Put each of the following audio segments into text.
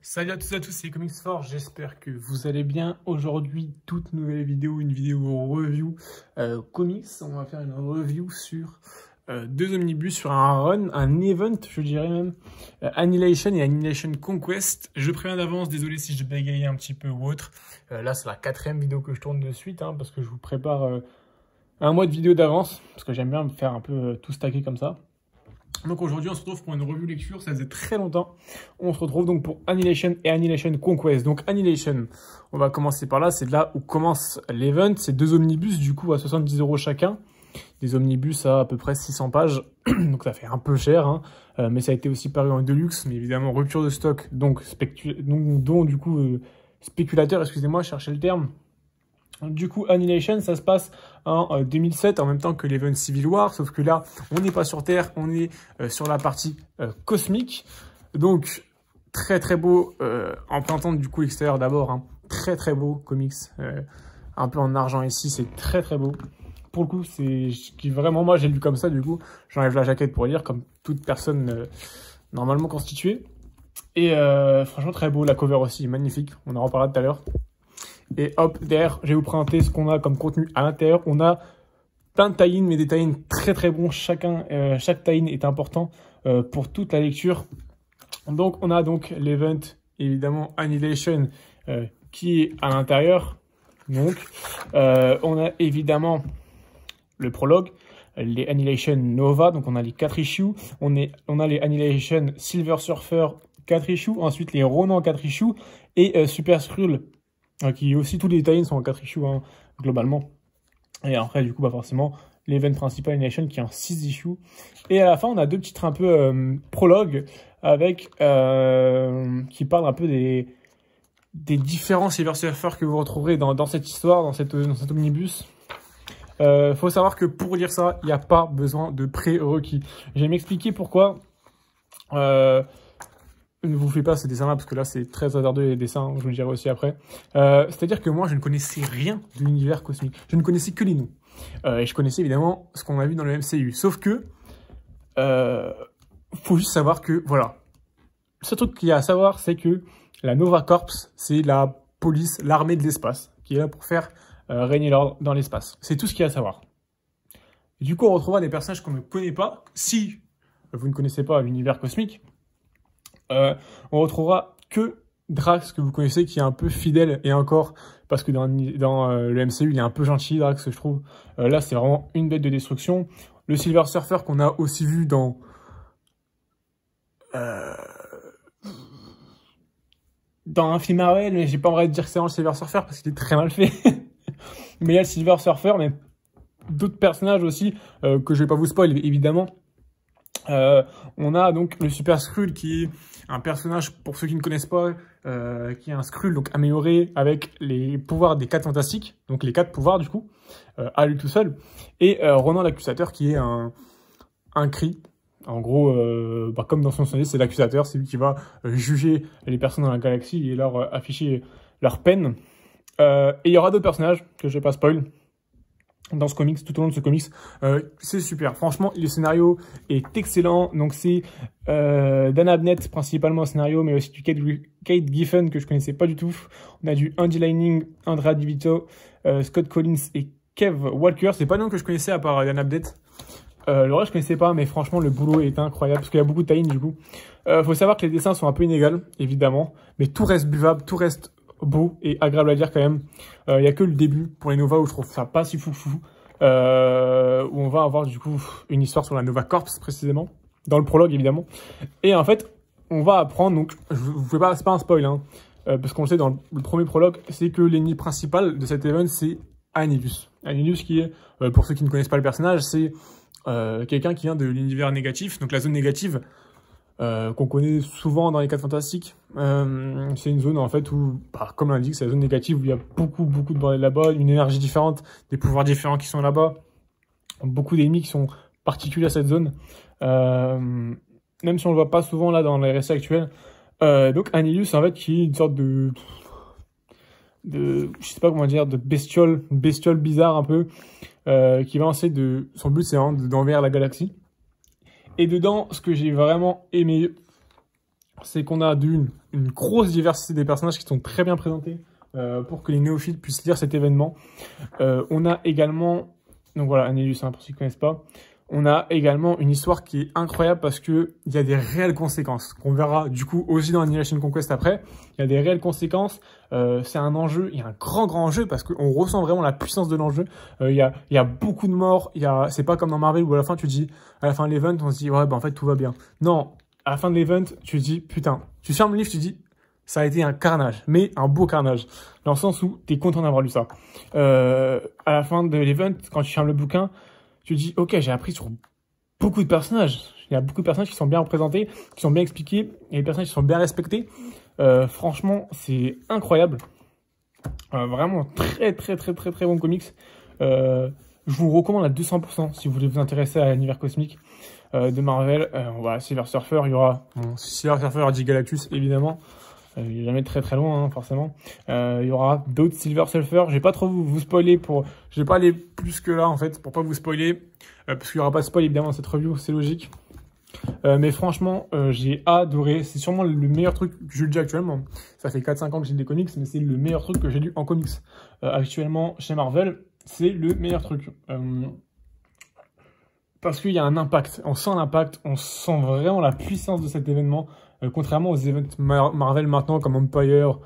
Salut à tous, c'est Comics4, j'espère que vous allez bien. Aujourd'hui, toute nouvelle vidéo, une vidéo review comics. On va faire une review sur deux omnibus, sur un run, un event, je dirais même, Annihilation et Annihilation Conquest. Je préviens d'avance, désolé si je bégaye un petit peu ou autre. Là, c'est la 4e vidéo que je tourne de suite, parce que je vous prépare un mois de vidéo d'avance, parce que j'aime bien me faire un peu tout stacker comme ça. Donc aujourd'hui, on se retrouve pour une revue lecture, ça faisait très longtemps. On se retrouve donc pour Annihilation et Annihilation Conquest. Donc Annihilation, on va commencer par là, c'est là où commence l'event. C'est deux omnibus du coup à 70 € chacun. Des omnibus à peu près 600 pages, donc ça fait un peu cher, mais ça a été aussi paru en deluxe, mais évidemment rupture de stock, donc spéculateur, excusez-moi, je cherchais le terme. Du coup, Annihilation, ça se passe en 2007, en même temps que l'event Civil War, sauf que là, on n'est pas sur Terre, on est sur la partie cosmique. Donc, très très beau, en plantant du coup l'extérieur d'abord, très très beau comics, un peu en argent ici, c'est très très beau. Pour le coup, c'est vraiment, moi j'ai lu comme ça, du coup, j'enlève la jaquette pour lire, comme toute personne normalement constituée. Et franchement, très beau, la cover aussi, magnifique, on en reparlera tout à l'heure. Et hop, derrière, je vais vous présenter ce qu'on a comme contenu à l'intérieur. On a plein de tie-in, mais des tie-in très très bons. Chaque tie-in est important pour toute la lecture. Donc, on a donc l'event, évidemment, Annihilation, qui est à l'intérieur. Donc, on a évidemment le prologue, les Annihilation Nova. Donc, on a les 4 issues. On a les Annihilation Silver Surfer 4 issues. Ensuite, les Ronan 4 issues. Et Super Skrull, qui aussi, tous les tie-ins sont en 4 issues, globalement. Et après, du coup, forcément, l'event principal Annihilation qui est en 6 issues. Et à la fin, on a deux titres un peu prologues avec qui parlent un peu des différents Silver Surfer que vous retrouverez dans cette histoire, dans cet omnibus. Faut savoir que pour lire ça, il n'y a pas besoin de prérequis. Je vais m'expliquer pourquoi. Ne vous faites pas ces dessins-là, parce que là, c'est très hasardeux les dessins, je vous le dirai aussi après. C'est-à-dire que moi, je ne connaissais rien de l'univers cosmique. Je ne connaissais que les noms. Et je connaissais évidemment ce qu'on a vu dans le MCU. Sauf que, faut juste savoir que, voilà. Ce truc qu'il y a à savoir, c'est que la Nova Corps, c'est la police, l'armée de l'espace, qui est là pour faire régner l'ordre dans l'espace. C'est tout ce qu'il y a à savoir. Et du coup, on retrouvera des personnages qu'on ne connaît pas. Si vous ne connaissez pas l'univers cosmique, on retrouvera que Drax, que vous connaissez, qui est un peu fidèle, et encore, parce que dans le MCU, il est un peu gentil, Drax, je trouve. Là, c'est vraiment une bête de destruction. Le Silver Surfer, qu'on a aussi vu dans un film Marvel, mais j'ai pas envie de dire que c'est dans le Silver Surfer, parce qu'il est très mal fait. Mais il y a le Silver Surfer, mais d'autres personnages aussi, que je vais pas vous spoil, évidemment. On a donc le Super Skrull qui est un personnage, pour ceux qui ne connaissent pas, qui est un Skrull donc amélioré avec les pouvoirs des 4 fantastiques, donc les 4 pouvoirs du coup, à lui tout seul, et Ronan l'accusateur qui est un cri. En gros, comme dans son sonnet, c'est l'accusateur, c'est lui qui va juger les personnes dans la galaxie et leur afficher leur peine. Et il y aura d'autres personnages que je vais pas spoil dans ce comics, tout au long de ce comics. C'est super, franchement le scénario est excellent. Donc c'est Dan Abnett principalement au scénario, mais aussi du Kate Giffen que je connaissais pas du tout. On a du Andy Lining, Andrea Di Vito, Scott Collins et Kev Walker. C'est pas le nom que je connaissais à part Dan Abnett. Le reste je connaissais pas, mais franchement le boulot est incroyable parce qu'il y a beaucoup de tie-in du coup. Faut savoir que les dessins sont un peu inégaux évidemment, mais tout reste buvable, tout reste beau et agréable à lire quand même. Il n'y a que le début pour les Nova où je trouve ça pas si foufou, où on va avoir du coup une histoire sur la Nova Corps précisément, dans le prologue évidemment. Et en fait, on va apprendre, donc je vous fais pas, c'est pas un spoil, parce qu'on le sait dans le premier prologue, c'est que l'ennemi principal de cet event c'est Annihilus. Annihilus qui est, pour ceux qui ne connaissent pas le personnage, c'est quelqu'un qui vient de l'univers négatif, donc la zone négative, qu'on connaît souvent dans les 4 fantastiques. C'est une zone en fait où, comme l'indique, c'est la zone négative où il y a beaucoup de bordel là-bas, une énergie différente, des pouvoirs différents qui sont là-bas, beaucoup d'ennemis qui sont particuliers à cette zone, même si on le voit pas souvent là dans les récits actuels. Donc Annihilus en fait qui est une sorte de je sais pas comment dire, de bestiole bizarre un peu, qui va essayer son but c'est d'envers la galaxie. Et dedans, ce que j'ai vraiment aimé, c'est qu'on a une grosse diversité des personnages qui sont très bien présentés pour que les néophytes puissent lire cet événement. On a également, donc voilà, Annihilus, hein, pour ceux qui ne connaissent pas, on a également une histoire qui est incroyable parce que il y a des réelles conséquences qu'on verra du coup aussi dans Annihilation Conquest après. Il y a des réelles conséquences. C'est un enjeu, il y a un grand enjeu parce qu'on ressent vraiment la puissance de l'enjeu. Il y a beaucoup de morts. C'est pas comme dans Marvel où à la fin tu dis, à la fin de l'event on se dit ouais bah en fait tout va bien. Non, à la fin de l'event tu te dis putain, tu fermes le livre, tu te dis ça a été un carnage, mais un beau carnage dans le sens où t'es content d'avoir lu ça. À la fin de l'event quand tu fermes le bouquin tu te dis, ok, j'ai appris sur beaucoup de personnages. Il y a beaucoup de personnages qui sont bien représentés, qui sont bien expliqués, et des personnages qui sont bien respectés. Franchement, c'est incroyable. Vraiment, très bon comics. Je vous recommande à 200% si vous voulez vous intéresser à l'univers cosmique de Marvel. Voilà, Silver Surfer, il y aura Silver Surfer, dit Galactus, évidemment. Il est jamais très loin, hein, forcément. Il y aura d'autres Silver Surfer. Je vais pas trop vous spoiler je vais pas aller plus que là, en fait, pour pas vous spoiler. Parce qu'il y aura pas de spoil, évidemment, dans cette review, c'est logique. Mais franchement, j'ai adoré. C'est sûrement le meilleur truc que je lis actuellement. Ça fait 4-5 ans que j'ai des comics, mais c'est le meilleur truc que j'ai lu en comics. Actuellement, chez Marvel, c'est le meilleur truc. Parce qu'il y a un impact. On sent l'impact, on sent vraiment la puissance de cet événement. Contrairement aux events Marvel maintenant, comme Empire,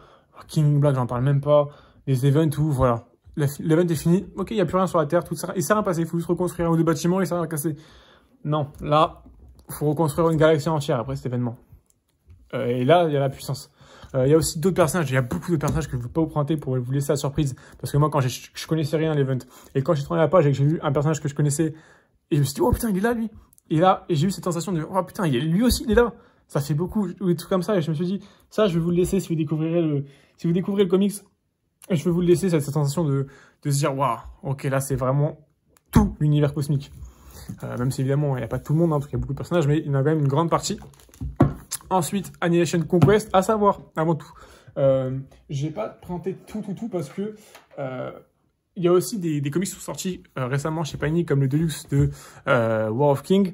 King Black, j'en parle même pas. Des events où, voilà, l'event est fini, ok, il n'y a plus rien sur la Terre, tout ça, il s'est rien passé, il faut juste reconstruire un ou deux bâtiments, il s'est rien cassé. Non, là, il faut reconstruire une galaxie entière après cet événement. Et là, il y a la puissance. Il y a aussi d'autres personnages, il y a beaucoup de personnages que je ne veux pas vous prêter pour vous laisser la surprise. Parce que moi, quand je connaissais rien à l'event, et quand j'ai tourné la page et que j'ai vu un personnage que je connaissais, et je me suis dit, oh putain, il est là, lui. Et là, j'ai eu cette sensation de, oh putain, lui aussi, il est là. Ça fait beaucoup, des trucs comme ça, et je me suis dit, ça, je vais vous le laisser si vous découvrirez le comics. Je vais vous le laisser, cette sensation de se dire, waouh, ok, là, c'est vraiment tout l'univers cosmique. Même si évidemment, il n'y a pas tout le monde, hein, parce qu'il y a beaucoup de personnages, mais il y en a quand même une grande partie. Ensuite, Annihilation Conquest, à savoir, avant tout, je vais pas présenter tout, parce que il y a aussi des comics qui sont sortis récemment chez Panini, comme le Deluxe de War of King.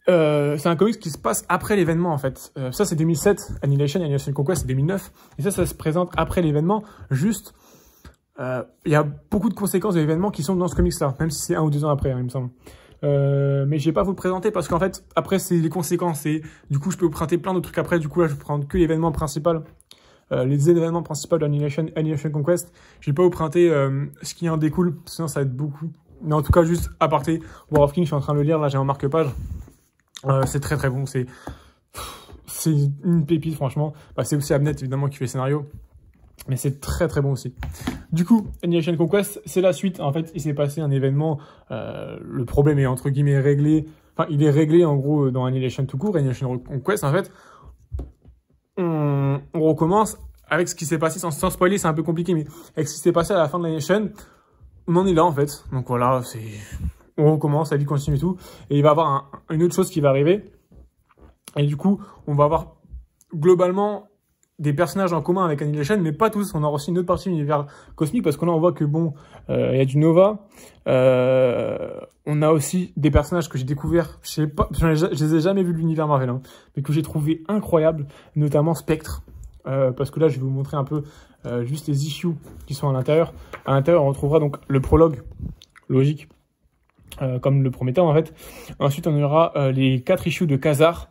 C'est un comics qui se passe après l'événement en fait. Ça c'est 2007, Annihilation Conquest c'est 2009. Et ça se présente après l'événement. Juste, il y a beaucoup de conséquences de l'événement qui sont dans ce comics là, même si c'est 1 ou 2 ans après, hein, il me semble. Mais je vais pas vous le présenter parce qu'en fait, après c'est les conséquences. Et du coup, je peux vous présenter plein de trucs après. Du coup là, je vais prendre que l'événement principal. Les événements principaux d'Annihilation Conquest. Je vais pas vous présenter ce qui en découle, sinon ça va être beaucoup. Mais en tout cas, juste à aparté, War of King, je suis en train de le lire, là j'ai un marque-page. C'est très bon, c'est une pépite franchement. Bah, c'est aussi Abnett évidemment qui fait le scénario, mais c'est très bon aussi. Du coup, Annihilation Conquest, c'est la suite. En fait, il s'est passé un événement, le problème est entre guillemets réglé. Enfin, il est réglé en gros dans Annihilation tout court. Annihilation Conquest, en fait, on recommence avec ce qui s'est passé, sans spoiler, c'est un peu compliqué, mais avec ce qui s'est passé à la fin de l'Annihilation, on en est là en fait. Donc voilà, on recommence, la vie continue et tout. Et il va y avoir une autre chose qui va arriver. Et du coup, on va avoir globalement des personnages en commun avec Annihilation, mais pas tous. On aura aussi une autre partie de l'univers cosmique, parce que là, on voit que bon, il y a du Nova. On a aussi des personnages que j'ai découverts, je sais pas, je les ai jamais vus de l'univers Marvel, hein, mais que j'ai trouvé incroyables, notamment Spectre. Parce que là, je vais vous montrer un peu juste les issues qui sont à l'intérieur. À l'intérieur, on retrouvera donc le prologue, logique. Comme le promettait en fait. Ensuite, on aura les 4 issues de Khazar,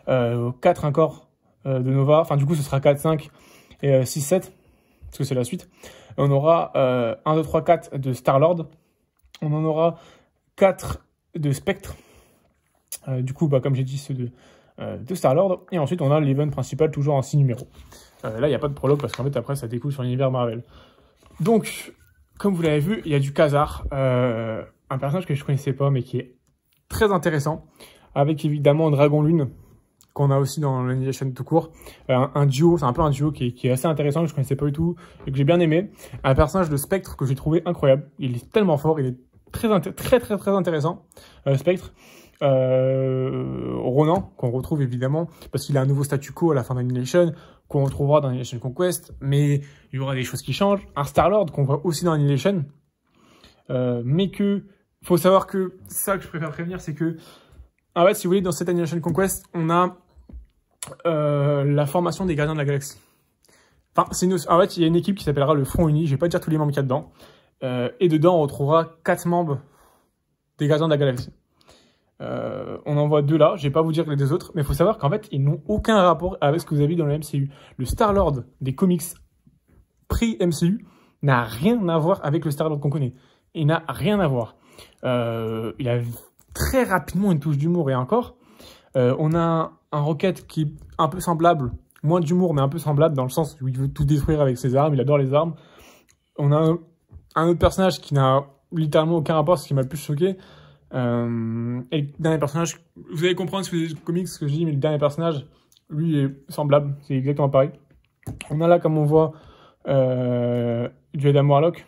4 encore de Nova. Enfin, du coup, ce sera 4, 5 et 6, 7, parce que c'est la suite. On aura 1, 2, 3, 4 de Star-Lord. On en aura 4 de Spectre. Du coup, bah, comme j'ai dit, ceux de Star-Lord. Et ensuite, on a l'event principal, toujours en 6 numéros. Là, il n'y a pas de prologue, parce qu'en fait, après, ça découle sur l'univers Marvel. Donc, comme vous l'avez vu, il y a du Khazar. Un personnage que je connaissais pas, mais qui est très intéressant, avec évidemment Dragon Lune, qu'on a aussi dans l'Annihilation tout court. Un duo, c'est un peu un duo qui est assez intéressant, que je connaissais pas du tout, et que j'ai bien aimé. Un personnage de Spectre que j'ai trouvé incroyable. Il est tellement fort, il est très intéressant. Spectre. Ronan, qu'on retrouve évidemment, parce qu'il a un nouveau statu quo à la fin d'Annihilation, qu'on retrouvera dans Annihilation Conquest, mais il y aura des choses qui changent. Un Star-Lord qu'on voit aussi dans Annihilation, mais que faut savoir que ça que je préfère prévenir, c'est que en fait, si vous voulez, dans cette Annihilation Conquest, on a la formation des gardiens de la galaxie. Enfin, en fait, il y a une équipe qui s'appellera le Front Uni. Je vais pas dire tous les membres qu'il y a dedans. Et dedans, on retrouvera 4 membres des gardiens de la galaxie. On en voit 2 là. Je vais pas vous dire les 2 autres, mais il faut savoir qu'en fait, ils n'ont aucun rapport avec ce que vous avez vu dans le MCU. Le Star-Lord des comics pré-MCU n'a rien à voir avec le Star-Lord qu'on connaît. Il n'a rien à voir. Il a très rapidement une touche d'humour et encore. On a un Rocket qui est un peu semblable, moins d'humour, mais un peu semblable dans le sens où il veut tout détruire avec ses armes, il adore les armes. On a un autre personnage qui n'a littéralement aucun rapport, ce qui m'a le plus choqué. Et le dernier personnage, vous allez comprendre si vous avez des comics ce que je dis, mais le dernier personnage, lui, est semblable, c'est exactement pareil. On a là, comme on voit, du Adam Warlock,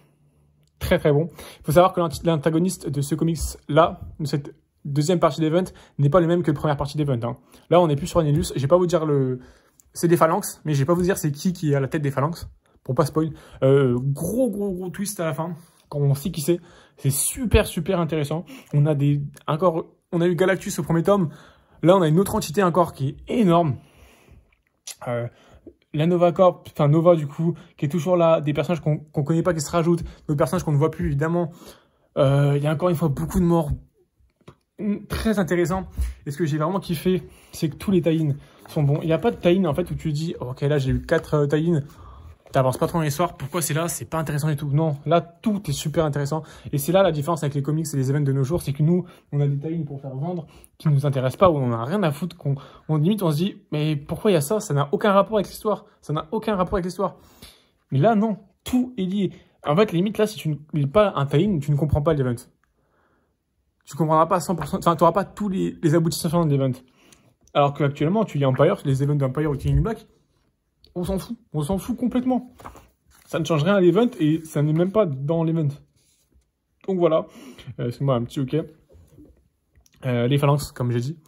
très très bon. Il faut savoir que l'antagoniste de ce comics-là, de cette deuxième partie d'Event, n'est pas le même que la première partie d'Event. Hein. Là, on est plus sur Annihilus. Je vais pas vous dire c'est des phalanx, mais je vais pas vous dire c'est qui est à la tête des phalanx, pour pas spoil. Gros twist à la fin, quand on sait qui c'est. C'est super intéressant. On a eu Galactus au premier tome. Là, on a une autre entité encore qui est énorme. La Nova Corp, enfin Nova du coup, qui est toujours là, des personnages qu'on connaît pas qui se rajoutent, d'autres personnages qu'on ne voit plus évidemment. Il y a encore une fois beaucoup de morts, très intéressant. Et ce que j'ai vraiment kiffé, c'est que tous les tie-in sont bons. Il n'y a pas de tie-in en fait où tu te dis, ok là j'ai eu 4 tie-in, t'avances pas trop dans l'histoire, pourquoi c'est là, c'est pas intéressant du tout. Non, là tout est super intéressant. Et c'est là la différence avec les comics et les events de nos jours, c'est que nous, on a des tie-in pour faire vendre qui nous intéressent pas, où on a rien à foutre, limite on se dit, mais pourquoi il y a ça? Ça n'a aucun rapport avec l'histoire. Ça n'a aucun rapport avec l'histoire. Mais là non, tout est lié. En fait, limite là, si tu ne lis pas un tie-in, tu ne comprends pas l'event. Tu comprendras pas à 100%, enfin, tu n'auras pas tous les aboutissements de l'event. Alors qu'actuellement, tu lis Empire, les events d'Empire ou King Black, on s'en fout complètement. Ça ne change rien à l'event et ça n'est même pas dans l'event. Donc voilà, c'est moi un petit ok. Les phalanx, comme j'ai dit,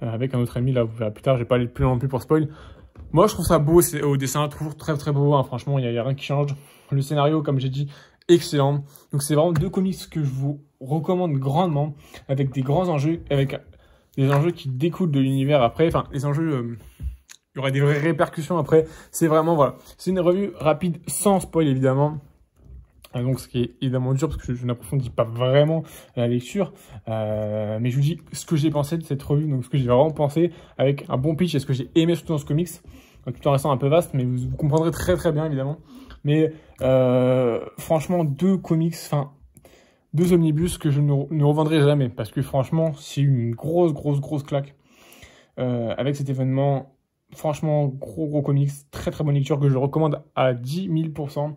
avec un autre ennemi, là, vous verrez plus tard, je vais pas aller plus loin non plus pour spoil. Moi, je trouve ça beau, c'est au dessin, toujours très beau, hein, franchement, il n'y a rien qui change. Le scénario, comme j'ai dit, excellent. Donc c'est vraiment 2 comics que je vous recommande grandement, avec des grands enjeux, avec des enjeux qui découlent de l'univers après, enfin les enjeux, il y aura des vraies répercussions après, c'est vraiment, voilà, c'est une revue rapide, sans spoil évidemment, donc ce qui est évidemment dur parce que je n'approfondis pas vraiment la lecture, mais je vous dis ce que j'ai pensé de cette revue, donc ce que j'ai vraiment pensé, avec un bon pitch et ce que j'ai aimé surtout dans ce comics, tout en restant un peu vaste, mais vous comprendrez très bien évidemment. Mais franchement, 2 comics, enfin 2 omnibus que je ne revendrai jamais. Parce que franchement, c'est une grosse claque. Avec cet événement, franchement, gros comics, très bonne lecture que je recommande à 10 000%.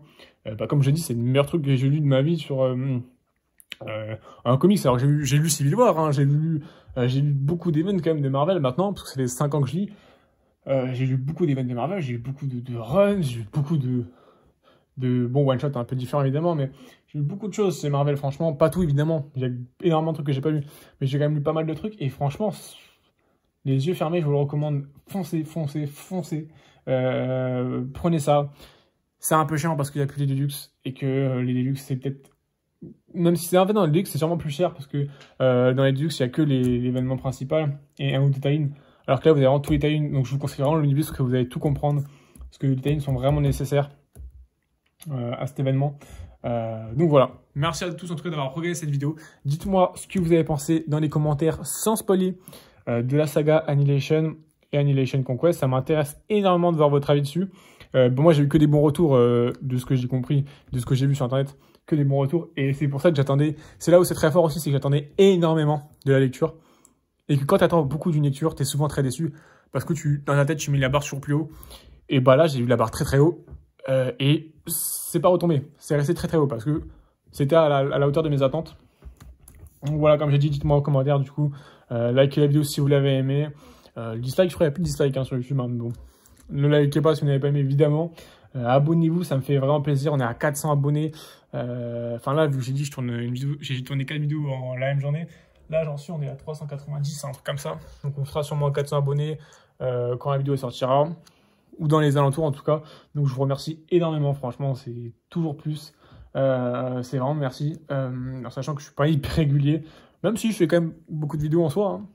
Comme je dis, c'est le meilleur truc que j'ai lu de ma vie sur un comics. Alors j'ai lu Civil War, hein, j'ai lu beaucoup d'événements quand même de Marvel maintenant, parce que c'est les 5 ans que je lis. J'ai lu beaucoup d'événements de Marvel, j'ai lu beaucoup de runs, j'ai lu beaucoup de bon, one-shot un peu différent évidemment, mais j'ai lu beaucoup de choses, c'est Marvel, franchement, pas tout évidemment, il y a énormément de trucs que j'ai pas lu, mais j'ai quand même lu pas mal de trucs, et franchement, les yeux fermés, je vous le recommande, foncez, prenez ça. C'est un peu chiant parce qu'il n'y a plus les Deluxe, et que les Deluxe, c'est peut-être, même si c'est en fait dans les Deluxe, c'est sûrement plus cher, parce que dans les Deluxe, il n'y a que l'événement principal, et un ou deux tie-in, alors que là, vous avez vraiment tous les tie-in, donc je vous conseille vraiment l'univers, parce que vous allez tout comprendre, parce que les tie-in sont vraiment nécessaires à cet événement. Donc voilà, merci à tous en tout cas d'avoir regardé cette vidéo. Dites-moi ce que vous avez pensé dans les commentaires sans spoiler de la saga Annihilation et Annihilation Conquest. Ça m'intéresse énormément de voir votre avis dessus. Bon, moi j'ai eu que des bons retours de ce que j'ai compris, de ce que j'ai vu sur internet, que des bons retours, et c'est pour ça que j'attendais, c'est là où c'est très fort aussi, c'est que j'attendais énormément de la lecture, et que quand tu attends beaucoup d'une lecture, tu es souvent très déçu, parce que dans ta tête tu mets la barre sur plus haut, et bah là j'ai eu la barre très haut, et c'est pas retombé, c'est resté très haut parce que c'était à la hauteur de mes attentes. Donc voilà, comme j'ai dit, dites-moi en commentaire du coup, likez la vidéo si vous l'avez aimé, dislike, je crois qu'il n'y a plus de dislike hein, sur YouTube, hein, bon. Ne likez pas si vous n'avez pas aimé évidemment, abonnez-vous, ça me fait vraiment plaisir, on est à 400 abonnés, enfin là vu que j'ai dit j'ai tourné 4 vidéos en la même journée, là on est à 390, un truc comme ça, donc on sera sûrement à 400 abonnés quand la vidéo sortira, ou dans les alentours en tout cas. Donc je vous remercie énormément, franchement, c'est toujours plus. C'est vraiment merci. En sachant que je suis pas hyper régulier, même si je fais quand même beaucoup de vidéos en soi, hein,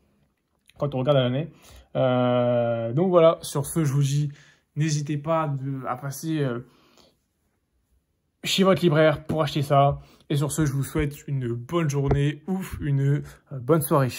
quand on regarde à l'année. Donc voilà, sur ce, je vous dis, n'hésitez pas à passer chez votre libraire pour acheter ça. Et sur ce, je vous souhaite une bonne journée ou une bonne soirée.